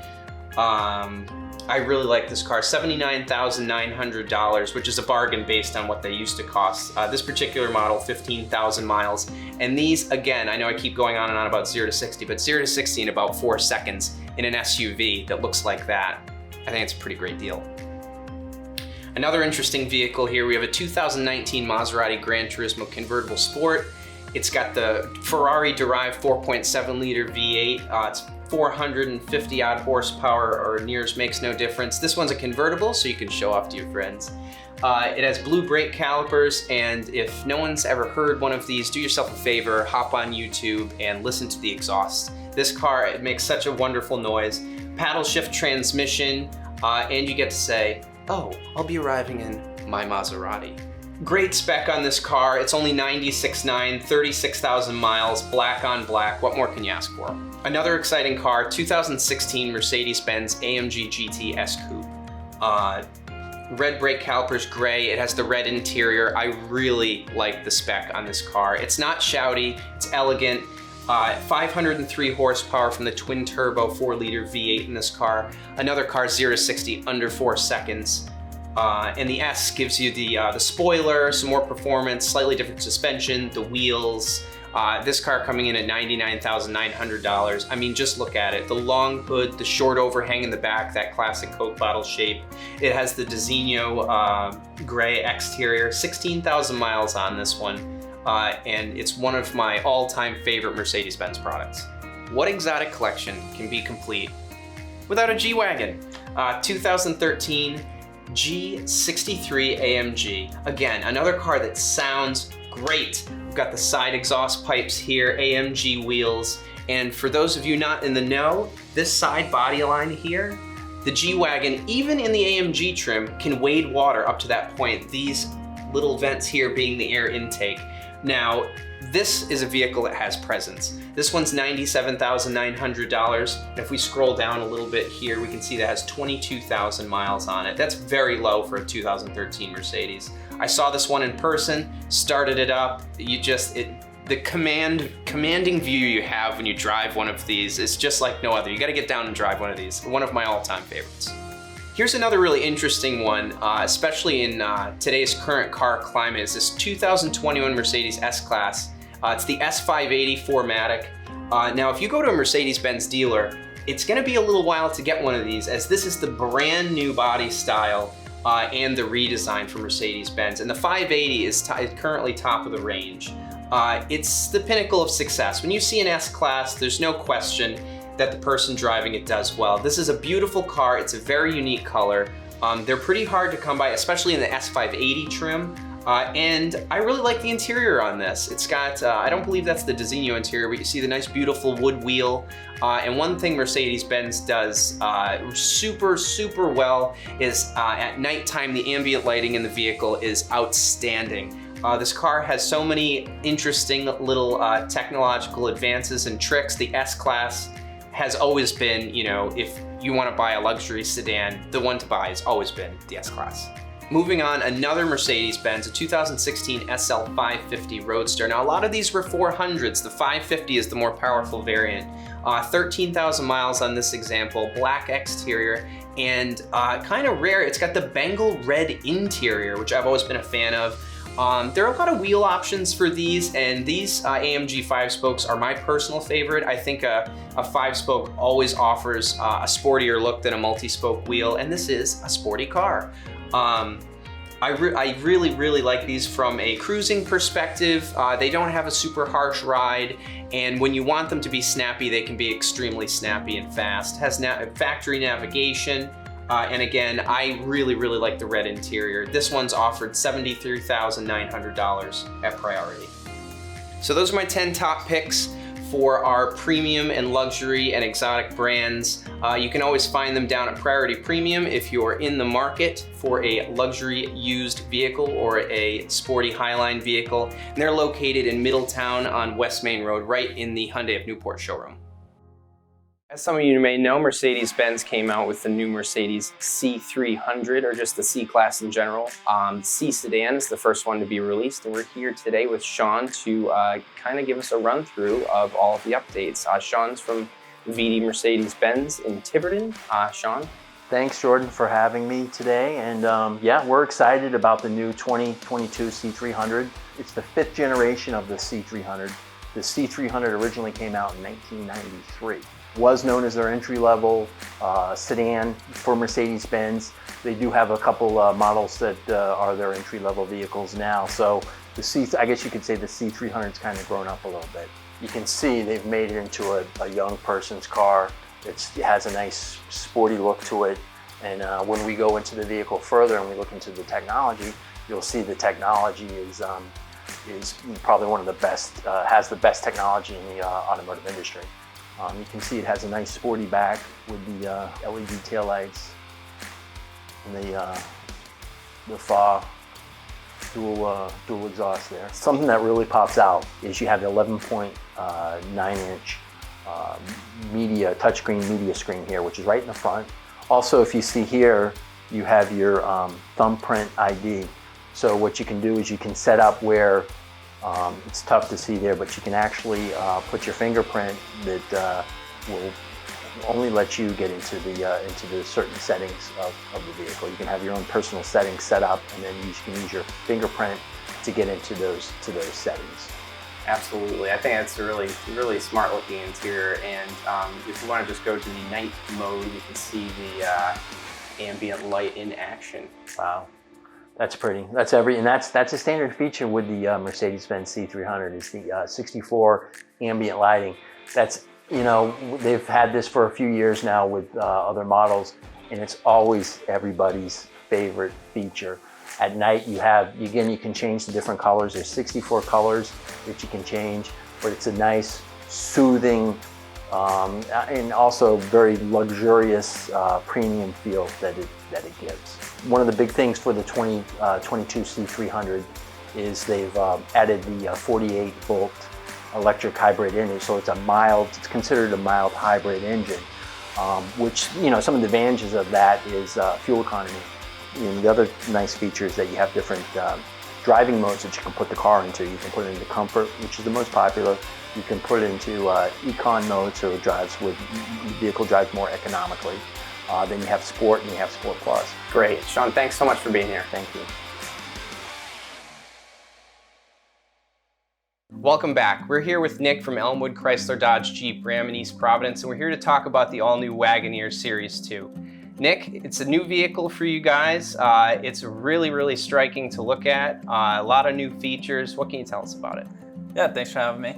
I really like this car, $79,900, which is a bargain based on what they used to cost. This particular model, 15,000 miles. And these, again, I know I keep going on and on about 0 to 60, but 0 to 60 in about 4 seconds in an SUV that looks like that. I think it's a pretty great deal. Another interesting vehicle here, we have a 2019 Maserati Gran Turismo Convertible Sport. It's got the Ferrari-derived 4.7-liter V8. It's 450 odd horsepower or nears makes no difference. This one's a convertible, so you can show off to your friends. It has blue brake calipers, and if no one's ever heard one of these, do yourself a favor, hop on YouTube and listen to the exhaust. This car, it makes such a wonderful noise. Paddle shift transmission, and you get to say, oh, I'll be arriving in my Maserati. Great spec on this car. It's only 96.9, 36,000 miles, black on black. What more can you ask for? Another exciting car, 2016 Mercedes-Benz AMG GT S Coupe. Red brake calipers, gray. It has the red interior. I really like the spec on this car. It's not shouty, it's elegant. 503 horsepower from the twin-turbo 4-liter V8 in this car. Another car, 0 to 60 under 4 seconds. And the S gives you the spoiler, some more performance, slightly different suspension, the wheels. This car coming in at $99,900. I mean, just look at it. The long hood, the short overhang in the back, that classic Coke bottle shape. It has the Designo gray exterior, 16,000 miles on this one. And it's one of my all-time favorite Mercedes-Benz products. What exotic collection can be complete without a G-Wagon? 2013 G63 AMG. Again, another car that sounds great. We've got the side exhaust pipes here, AMG wheels, and for those of you not in the know, this side body line here, the G-Wagon, even in the AMG trim, can wade water up to that point. These little vents here being the air intake. Now, this is a vehicle that has presence. This one's $97,900. If we scroll down a little bit here, we can see that has 22,000 miles on it. That's very low for a 2013 Mercedes. I saw this one in person, started it up. The commanding view you have when you drive one of these is just like no other. You gotta get down and drive one of these. One of my all-time favorites. Here's another really interesting one, especially in today's current car climate, is this 2021 Mercedes S-Class. It's the S580 4MATIC. Now, if you go to a Mercedes-Benz dealer, it's gonna be a little while to get one of these, as this is the brand new body style and the redesign for Mercedes-Benz. And the 580 is currently top of the range. It's the pinnacle of success. When you see an S-Class, there's no question that the person driving it does well. This is a beautiful car. It's a very unique color. They're pretty hard to come by, especially in the S580 trim. And I really like the interior on this. It's got, I don't believe that's the Designo interior, but you see the nice beautiful wood wheel. And one thing Mercedes-Benz does super well is at nighttime, the ambient lighting in the vehicle is outstanding. This car has so many interesting little technological advances and tricks. The S-Class has always been, you know, if you want to buy a luxury sedan, the one to buy has always been the S-Class. Moving on, another Mercedes-Benz, a 2016 SL 550 Roadster. Now, a lot of these were 400s. The 550 is the more powerful variant. 13,000 miles on this example, black exterior, and kind of rare, it's got the Bengal red interior, which I've always been a fan of. There are a lot of wheel options for these, and these AMG 5-spokes are my personal favorite. I think a 5-spoke always offers a sportier look than a multi-spoke wheel, and this is a sporty car. I really like these from a cruising perspective. They don't have a super harsh ride, and when you want them to be snappy, they can be extremely snappy and fast. Has factory navigation, and again, I really like the red interior. This one's offered $73,900 at priority. So those are my 10 top picks for our premium and luxury and exotic brands. You can always find them down at Priority Premium if you're in the market for a luxury used vehicle or a sporty Highline vehicle. And they're located in Middletown on West Main Road, right in the Hyundai of Newport showroom. As some of you may know, Mercedes-Benz came out with the new Mercedes C300, or just the C-Class in general. C sedan is the first one to be released, and we're here today with Sean to kind of give us a run-through of all of the updates. Sean's from VD Mercedes-Benz in Tiverton. Sean?
Thanks, Jordan, for having me today. And yeah, we're excited about the new 2022 C300. It's the 5th generation of the C300. The C300 originally came out in 1993. Was known as their entry-level sedan for Mercedes-Benz. They do have a couple models that are their entry-level vehicles now. So I guess you could say the C300's kind of grown up a little bit. You can see they've made it into a young person's car. It has a nice sporty look to it. And when we go into the vehicle further and we look into the technology, you'll see the technology is probably one of the best, has the best technology in the automotive industry. You can see it has a nice sporty back with the LED taillights and the fog dual exhaust there. Something that really pops out is you have the 11.9-inch touchscreen media screen here, which is right in the front. Also, if you see here, you have your thumbprint ID. So what you can do is you can set up where it's tough to see there, but you can actually put your fingerprint that will only let you get into the certain settings of the vehicle. You can have your own personal settings set up, and then you can use your fingerprint to get into those settings.
Absolutely, I think that's a really smart looking interior. And if you want to just go to the night mode, you can see the ambient light in action.
Wow. That's pretty. That's a standard feature with the Mercedes-Benz C300 is the 64 ambient lighting. That's, you know, they've had this for a few years now with other models, and it's always everybody's favorite feature. At night, you can change the different colors. There's 64 colors that you can change, but it's a nice, soothing, and also very luxurious premium feel that it gives. One of the big things for the 2022 C300 is they've added the 48-volt electric hybrid engine, so it's considered a mild hybrid engine, which, you know, some of the advantages of that is fuel economy. And the other nice feature is that you have different driving modes that you can put the car into. You can put it into comfort, which is the most popular. You can put it into econ mode, so the vehicle drives more economically. Then you have Sport, and you have Sport Plus.
Great. Sean, thanks so much for being here.
Thank you.
Welcome back. We're here with Nick from Elmwood Chrysler Dodge Jeep Ram in East Providence, and we're here to talk about the all-new Wagoneer Series 2. Nick, it's a new vehicle for you guys. It's really striking to look at. A lot of new features. What can you tell us about it?
Yeah, thanks for having me.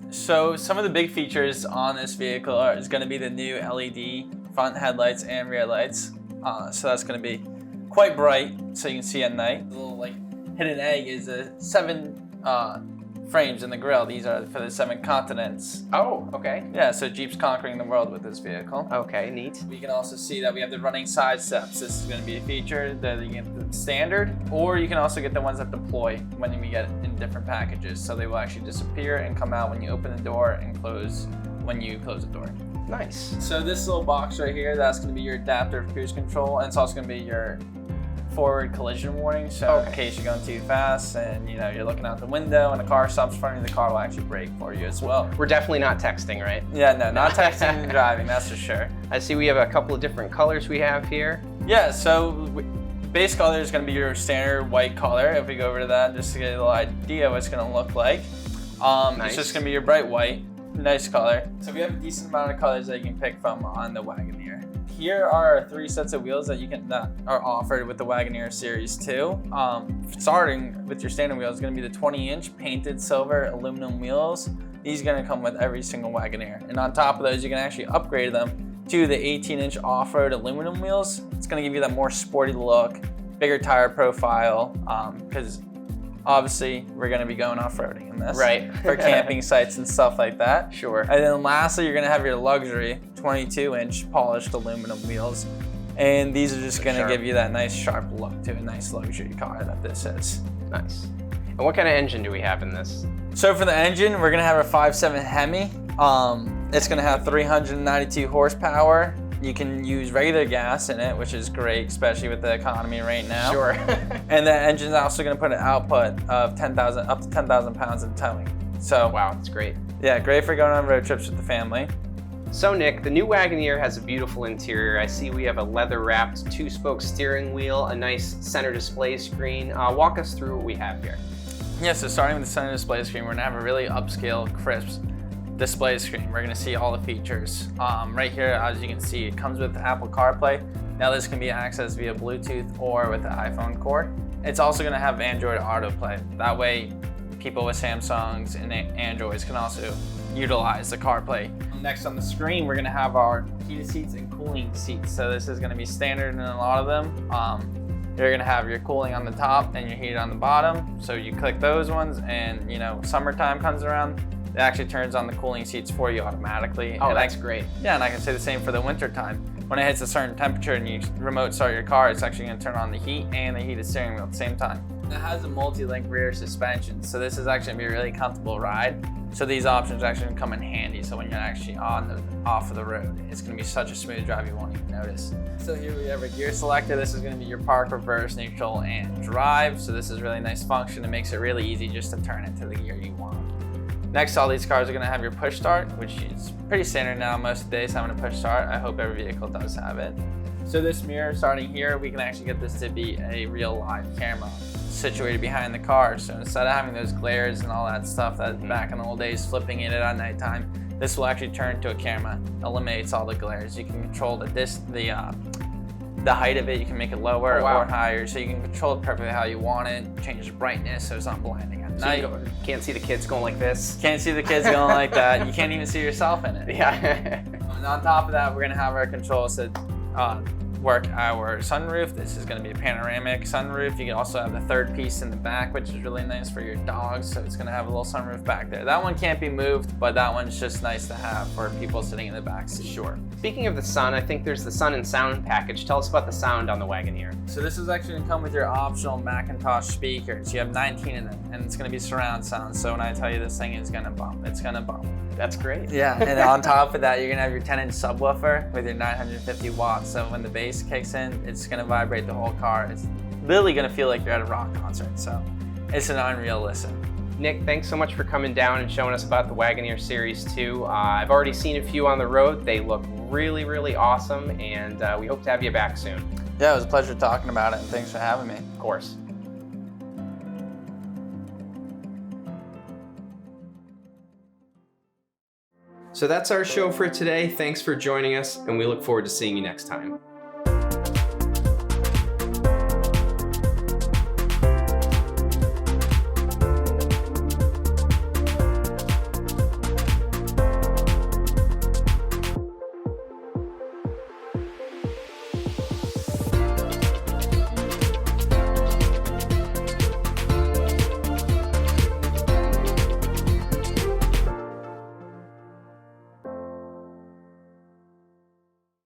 So some of the big features on this vehicle is going to be the new LED front headlights and rear lights. So that's going to be quite bright, so you can see at night. The little hidden egg is 7 frames in the grille. These are for the 7 continents.
Oh, okay.
Yeah, so Jeep's conquering the world with this vehicle.
Okay, neat.
We can also see that we have the running side steps. This is going to be a feature that you get the standard, or you can also get the ones that deploy when we get in different packages. So they will actually disappear and come out when you open the door and close when you close the door.
Nice.
So this little box right here, that's going to be your adaptive cruise control, and it's also going to be your forward collision warning. So in case you're going too fast and you're looking out the window and the car stops in front of you, the car will actually brake for you as well.
We're definitely not texting, right?
Yeah, no, not texting and driving, that's for sure.
I see we have a couple of different colors we have here.
Yeah, so Base color is going to be your standard white color. If we go over to that, just to get a little idea what it's going to look like. It's just going to be your bright white, nice color. So we have a decent amount of colors that you can pick from on the Wagoneer. Here are 3 sets of wheels that are offered with the Wagoneer Series 2. Starting with your standard wheels is going to be the 20-inch painted silver aluminum wheels. These are going to come with every single Wagoneer. And on top of those, you can actually upgrade them to the 18-inch off-road aluminum wheels. It's going to give you that more sporty look, bigger tire profile, because obviously we're going to be going off-roading in this,
right?
For camping sites and stuff like that.
Sure.
And then lastly, you're going to have your luxury 22-inch polished aluminum wheels, and these are just going to give you that nice sharp look to a nice luxury car that this is.
Nice. And what kind of engine do we have in this?
So for the engine, we're going to have a 5.7 Hemi. It's going to have 392 horsepower. You can use regular gas in it, which is great, especially with the economy right now.
Sure.
And the engine's also going to put an output of up to 10,000 pounds in towing. So
wow, that's great.
Yeah, great for going on road trips with the family.
So Nick, the new Wagoneer has a beautiful interior. I see we have a leather-wrapped 2-spoke steering wheel, a nice center display screen. Walk us through what we have here.
Yeah, so starting with the center display screen, we're going to have a really upscale, crisp display screen. We're going to see all the features. Right here, as you can see, it comes with Apple CarPlay. Now this can be accessed via Bluetooth or with the iPhone core. It's also going to have Android Autoplay. That way, people with Samsungs and Androids can also utilize the CarPlay. Next on the screen, we're going to have our heated seats and cooling seats. So this is going to be standard in a lot of them. You're going to have your cooling on the top and your heated on the bottom. So you click those ones, and summertime comes around, it actually turns on the cooling seats for you automatically.
Oh, that's great.
Yeah, and I can say the same for the winter time. When it hits a certain temperature and you remote start your car, it's actually going to turn on the heat and the heated steering wheel at the same time. It has a multi-link rear suspension, so this is actually going to be a really comfortable ride. So these options are actually going to come in handy, so when you're actually off of the road, it's going to be such a smooth drive you won't even notice. So here we have a gear selector. This is going to be your park, reverse, neutral, and drive. So this is a really nice function. It makes it really easy just to turn it to the gear you want. Next, all these cars are going to have your push start, which is pretty standard now. Most days having a push start. I hope every vehicle does have it. So this mirror, starting here, we can actually get this to be a real live camera situated behind the car. So instead of having those glares and all that stuff that back in the old days, flipping it at nighttime, this will actually turn to a camera, eliminates all the glares. You can control the height of it. You can make it lower or higher, so you can control it perfectly how you want it. Change the brightness so it's not blinding at night.
You can't see the kids going like this.
Can't see the kids going like that. You can't even see yourself in it.
Yeah.
And on top of that, we're gonna have our controls that work our sunroof. This is going to be a panoramic sunroof. You can also have the third piece in the back, which is really nice for your dogs. So it's going to have a little sunroof back there. That one can't be moved, but that one's just nice to have for people sitting in the back seat.
Sure. Speaking of the sun, I think there's the sun and sound package. Tell us about the sound on the Wagoneer.
So this is actually going to come with your optional Macintosh speakers. You have 19 in them, and it's going to be surround sound. So when I tell you this thing is going to bump, it's going to bump.
That's great.
Yeah, and on top of that, you're going to have your 10-inch subwoofer with your 950 watts. So when the bass kicks in, it's going to vibrate the whole car. It's literally going to feel like you're at a rock concert. So it's an unreal listen.
Nick, thanks so much for coming down and showing us about the Wagoneer Series 2. I've already seen a few on the road. They look really, really awesome, and we hope to have you back soon.
Yeah, it was a pleasure talking about it, and thanks for having me.
Of course. So that's our show for today. Thanks for joining us, and we look forward to seeing you next time.